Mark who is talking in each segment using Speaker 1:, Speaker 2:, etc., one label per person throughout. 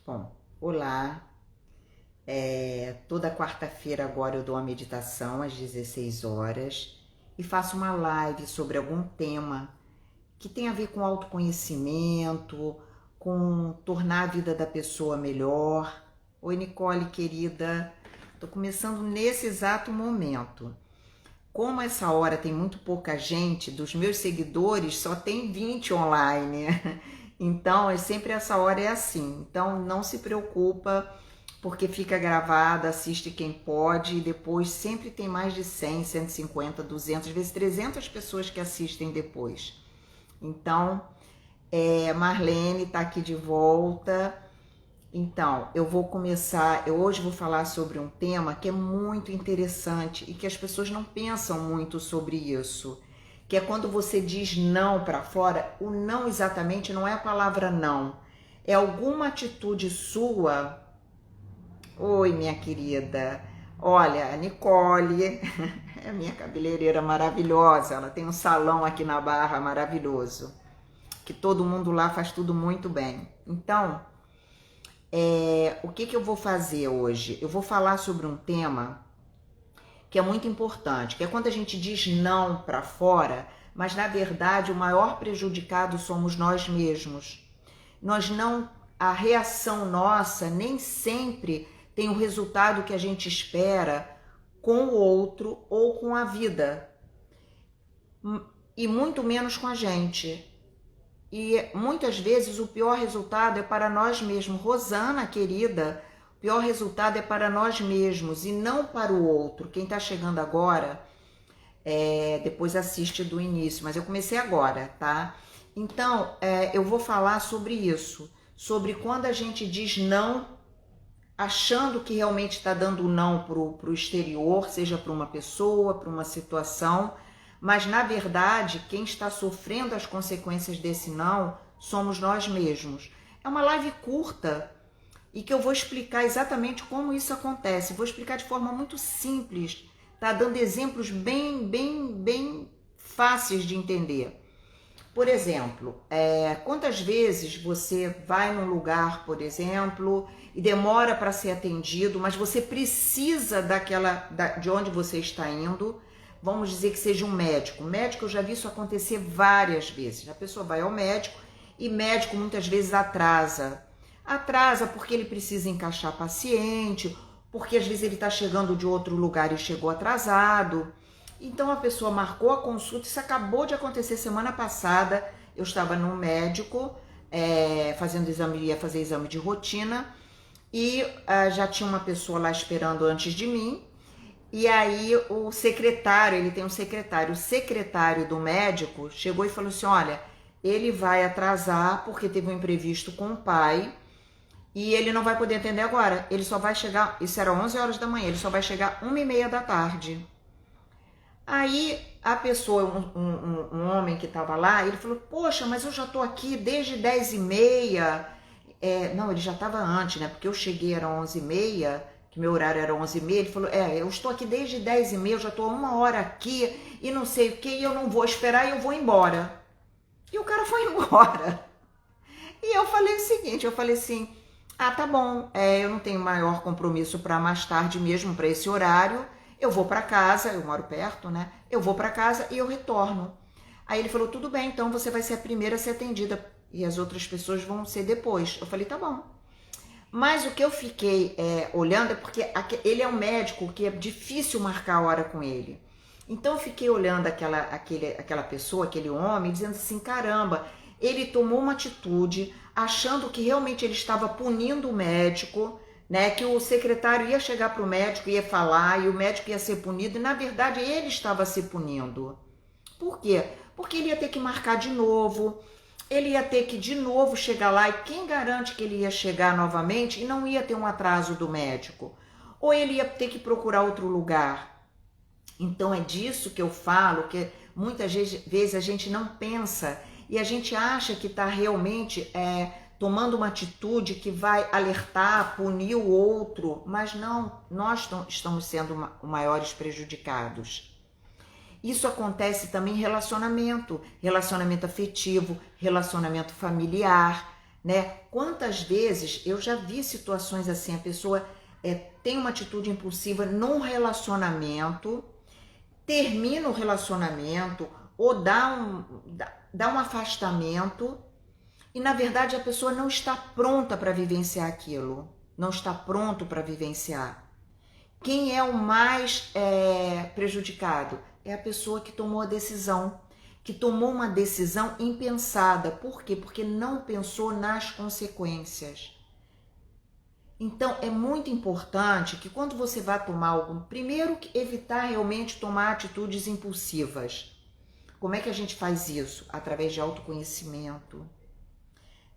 Speaker 1: Bom, olá. Toda quarta-feira agora eu dou uma meditação às 16 horas e faço uma live sobre algum tema que tem a ver com autoconhecimento, com tornar a vida da pessoa melhor. Oi, Nicole, querida. Tô começando nesse exato momento. Como essa hora tem muito pouca gente, dos meus seguidores só tem 20 online. Então, sempre essa hora é assim. Então, não se preocupa, porque fica gravada, assiste quem pode, e depois sempre tem mais de 100, 150, 200, às vezes 300 pessoas que assistem depois. Então, Marlene tá aqui de volta. Então, eu vou começar, eu hoje vou falar sobre um tema que é muito interessante e que as pessoas não pensam muito sobre isso, que é quando você diz não para fora. O não exatamente não é a palavra não, é alguma atitude sua. Oi, minha querida. Olha, a Nicole é minha cabeleireira maravilhosa, ela tem um salão aqui na Barra maravilhoso, que todo mundo lá faz tudo muito bem. Então, o que eu vou fazer hoje? Eu vou falar sobre um tema que é muito importante, que é quando a gente diz não para fora, mas na verdade o maior prejudicado somos nós mesmos. Nós não, a reação nossa nem sempre tem o resultado que a gente espera com o outro ou com a vida, e muito menos com a gente. E muitas vezes o pior resultado é para nós mesmos. Rosana, querida, o pior resultado é para nós mesmos e não para o outro. Quem está chegando agora, depois assiste do início, mas eu comecei agora, tá? Então, eu vou falar sobre isso, sobre quando a gente diz não, achando que realmente está dando não para o exterior, seja para uma pessoa, para uma situação, mas na verdade quem está sofrendo as consequências desse não somos nós mesmos. É uma live curta e que eu vou explicar exatamente como isso acontece. Vou explicar de forma muito simples, tá? Dando exemplos bem fáceis de entender. Por exemplo, quantas vezes você vai num lugar, por exemplo, e demora para ser atendido, mas você precisa de onde você está indo. Vamos dizer que seja um médico. Médico, eu já vi isso acontecer várias vezes. A pessoa vai ao médico e médico muitas vezes atrasa. Atrasa porque ele precisa encaixar paciente, porque às vezes ele está chegando de outro lugar e chegou atrasado. Então a pessoa marcou a consulta, isso acabou de acontecer semana passada. Eu estava num médico, fazendo exame, ia fazer exame de rotina, e já tinha uma pessoa lá esperando antes de mim. E aí o secretário, ele tem um secretário, o secretário do médico chegou e falou assim: olha, ele vai atrasar porque teve um imprevisto com o pai e ele não vai poder atender agora. Ele só vai chegar, isso era 11 horas da manhã, ele só vai chegar 1h30 da tarde. Aí a pessoa, um homem que estava lá, ele falou: poxa, mas eu já tô aqui desde 10h30. Não, ele já estava antes, né? Porque eu cheguei, era 11h30, que meu horário era 11h30. Ele falou: eu estou aqui desde 10h30, eu já estou 1 hora aqui e não sei o que, e eu não vou esperar e eu vou embora. E o cara foi embora. E eu falei o seguinte, eu falei assim: tá bom, eu não tenho maior compromisso para mais tarde mesmo, para esse horário. Eu vou para casa, eu moro perto, né? Eu vou para casa e eu retorno. Aí ele falou: tudo bem, então você vai ser a primeira a ser atendida e as outras pessoas vão ser depois. Eu falei: tá bom. Mas o que eu fiquei olhando é porque ele é um médico que é difícil marcar a hora com ele. Então eu fiquei olhando aquela pessoa, aquele homem, dizendo assim: caramba, ele tomou uma atitude achando que realmente ele estava punindo o médico, né, que o secretário ia chegar para o médico, ia falar e o médico ia ser punido, e na verdade ele estava se punindo. Por quê? Porque ele ia ter que marcar de novo, ele ia ter que de novo chegar lá, e quem garante que ele ia chegar novamente e não ia ter um atraso do médico? Ou ele ia ter que procurar outro lugar? Então é disso que eu falo, que muitas vezes a gente não pensa e a gente acha que está realmente tomando uma atitude que vai alertar, punir o outro, mas não, nós estamos sendo os maiores prejudicados. Isso acontece também em relacionamento afetivo, relacionamento familiar, né? Quantas vezes eu já vi situações assim, a pessoa tem uma atitude impulsiva num relacionamento, termina o relacionamento ou dá um afastamento e na verdade a pessoa não está pronta para vivenciar aquilo, não está pronto para vivenciar. Quem é o mais prejudicado? É a pessoa que tomou a decisão, que tomou uma decisão impensada. Por quê? Porque não pensou nas consequências. Então, é muito importante que quando você vai tomar algo, primeiro evitar realmente tomar atitudes impulsivas. Como é que a gente faz isso? Através de autoconhecimento,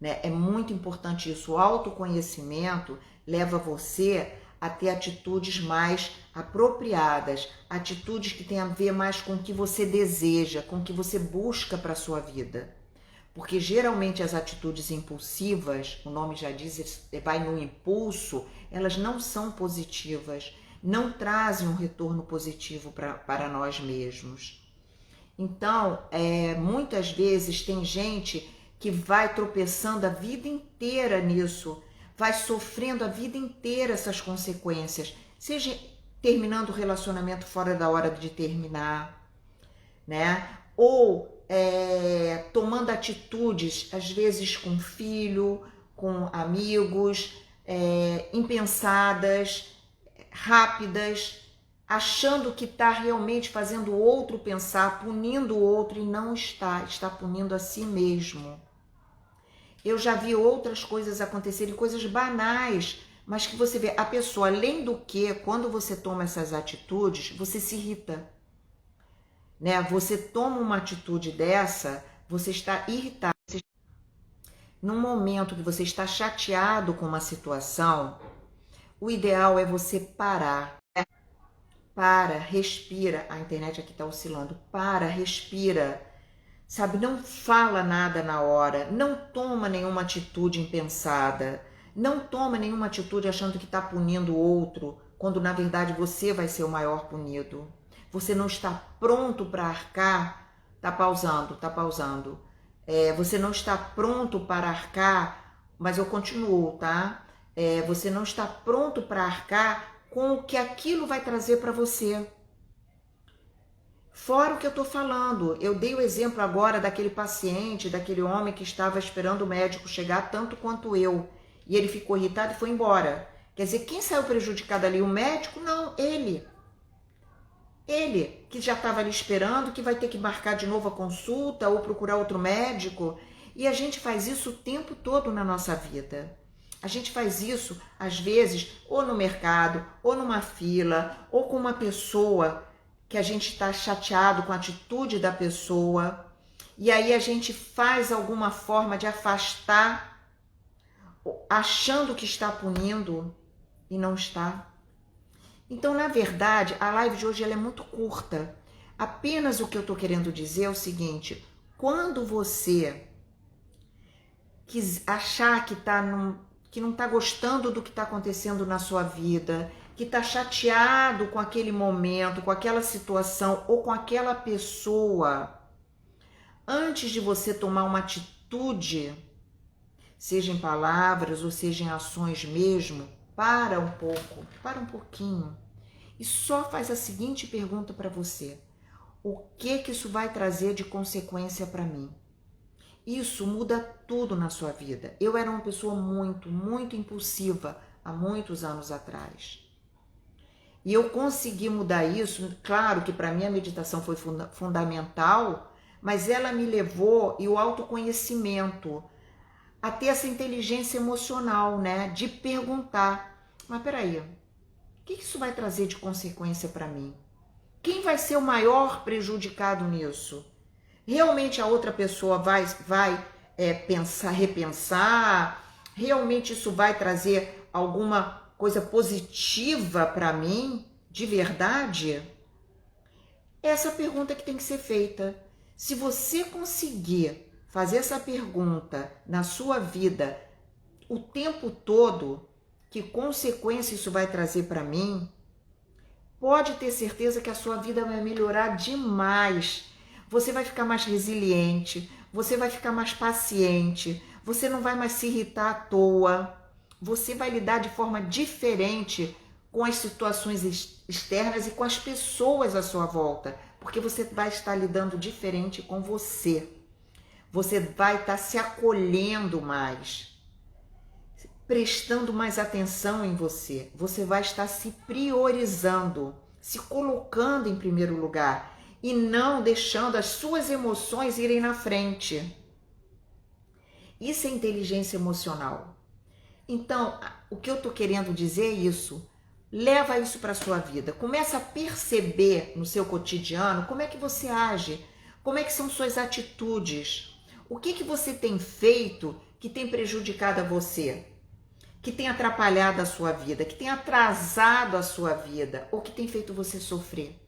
Speaker 1: né? É muito importante isso. O autoconhecimento leva você a ter atitudes mais apropriadas, atitudes que têm a ver mais com o que você deseja, com o que você busca para a sua vida. Porque geralmente as atitudes impulsivas, o nome já diz, vai no impulso, elas não são positivas, não trazem um retorno positivo para nós mesmos. Então, muitas vezes tem gente que vai tropeçando a vida inteira nisso, vai sofrendo a vida inteira essas consequências, seja terminando o relacionamento fora da hora de terminar, né? Ou tomando atitudes, às vezes com filho, com amigos, impensadas, rápidas, achando que está realmente fazendo o outro pensar, punindo o outro e não está punindo a si mesmo. Eu já vi outras coisas acontecerem, coisas banais, mas que você vê, a pessoa, além do que, quando você toma essas atitudes, você se irrita, né? Você toma uma atitude dessa, você está irritado. Num momento que você está chateado com uma situação, o ideal é você parar. Para, respira. A internet aqui está oscilando. Para, respira. Sabe, não fala nada na hora, não toma nenhuma atitude impensada, não toma nenhuma atitude achando que está punindo o outro, quando na verdade você vai ser o maior punido. Você não está pronto para arcar, tá pausando. Você não está pronto para arcar, mas eu continuo, tá? Você não está pronto para arcar com o que aquilo vai trazer para você. Fora o que eu estou falando, eu dei o exemplo agora daquele paciente, daquele homem que estava esperando o médico chegar tanto quanto eu, e ele ficou irritado e foi embora. Quer dizer, quem saiu prejudicado ali? O médico? Não, ele. Ele, que já estava ali esperando, que vai ter que marcar de novo a consulta ou procurar outro médico. E a gente faz isso o tempo todo na nossa vida. A gente faz isso, às vezes, ou no mercado, ou numa fila, ou com uma pessoa que a gente está chateado com a atitude da pessoa, e aí a gente faz alguma forma de afastar, achando que está punindo e não está. Então, na verdade, a live de hoje ela é muito curta. Apenas o que eu estou querendo dizer é o seguinte: quando você achar que não está gostando do que está acontecendo na sua vida, que está chateado com aquele momento, com aquela situação ou com aquela pessoa, antes de você tomar uma atitude, seja em palavras ou seja em ações mesmo, para um pouco, para um pouquinho e só faz a seguinte pergunta para você: o que isso vai trazer de consequência para mim? Isso muda tudo na sua vida. Eu era uma pessoa muito, muito impulsiva há muitos anos atrás. E eu consegui mudar isso. Claro que para mim a meditação foi fundamental, mas ela me levou, e o autoconhecimento, a ter essa inteligência emocional, né? De perguntar, mas peraí, o que isso vai trazer de consequência para mim? Quem vai ser o maior prejudicado nisso? Realmente a outra pessoa vai repensar? Realmente isso vai trazer alguma coisa positiva para mim, de verdade? Essa pergunta que tem que ser feita. Se você conseguir fazer essa pergunta na sua vida o tempo todo, que consequência isso vai trazer para mim, pode ter certeza que a sua vida vai melhorar demais. Você vai ficar mais resiliente, você vai ficar mais paciente, Você não vai mais se irritar à toa. Você vai lidar de forma diferente com as situações externas e com as pessoas à sua volta, porque você vai estar lidando diferente com você. Você vai estar se acolhendo mais, prestando mais atenção em você. Você vai estar se priorizando, se colocando em primeiro lugar e não deixando as suas emoções irem na frente. Isso é inteligência emocional. Então, o que eu estou querendo dizer é isso. Leva isso para a sua vida. Começa a perceber no seu cotidiano como é que você age, como é que são suas atitudes. O que você tem feito que tem prejudicado a você, que tem atrapalhado a sua vida, que tem atrasado a sua vida ou que tem feito você sofrer.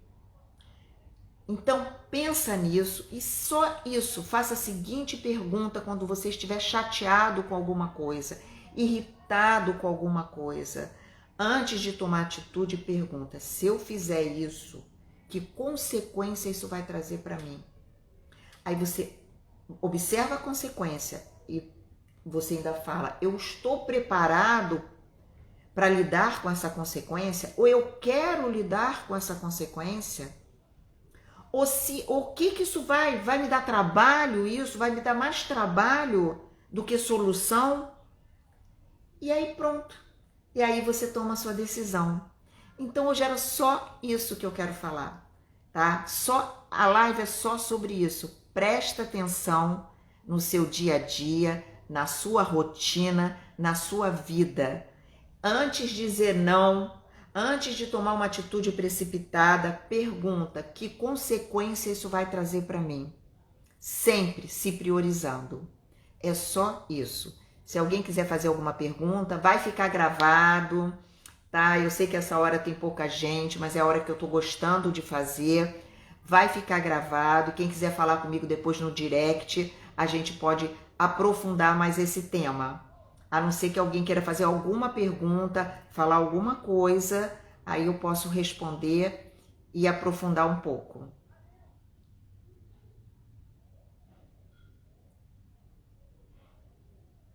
Speaker 1: Então, pensa nisso e só isso. Faça a seguinte pergunta quando você estiver chateado com alguma coisa, irritado com alguma coisa. Antes de tomar atitude, pergunta: se eu fizer isso, que consequência isso vai trazer para mim? Aí você observa a consequência e você ainda fala: eu estou preparado para lidar com essa consequência? Ou eu quero lidar com essa consequência? Ou o que isso vai me dar trabalho? Isso vai me dar mais trabalho do que solução? E aí pronto. E aí você toma a sua decisão. Então hoje era só isso que eu quero falar, tá? A live é só sobre isso. Presta atenção no seu dia a dia, na sua rotina, na sua vida. Antes de dizer não, antes de tomar uma atitude precipitada, pergunta: que consequência isso vai trazer para mim? Sempre se priorizando. É só isso. Se alguém quiser fazer alguma pergunta, vai ficar gravado, tá? Eu sei que essa hora tem pouca gente, mas é a hora que eu tô gostando de fazer. Vai ficar gravado. Quem quiser falar comigo depois no direct, a gente pode aprofundar mais esse tema. A não ser que alguém queira fazer alguma pergunta, falar alguma coisa, aí eu posso responder e aprofundar um pouco.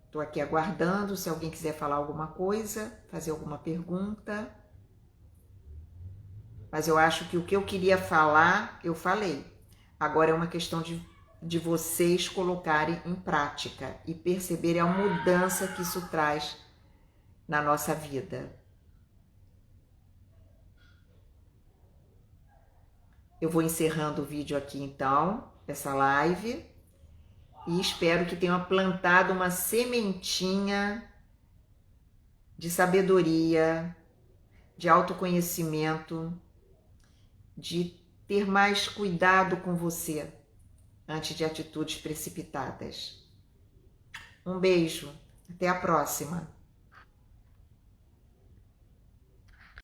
Speaker 1: Estou aqui aguardando se alguém quiser falar alguma coisa, fazer alguma pergunta. Mas eu acho que o que eu queria falar, eu falei. Agora é uma questão de vocês colocarem em prática e perceberem a mudança que isso traz na nossa vida. Eu vou encerrando o vídeo aqui então, essa live. E espero que tenha plantado uma sementinha de sabedoria, de autoconhecimento, de ter mais cuidado com você antes de atitudes precipitadas. Um beijo, até a próxima!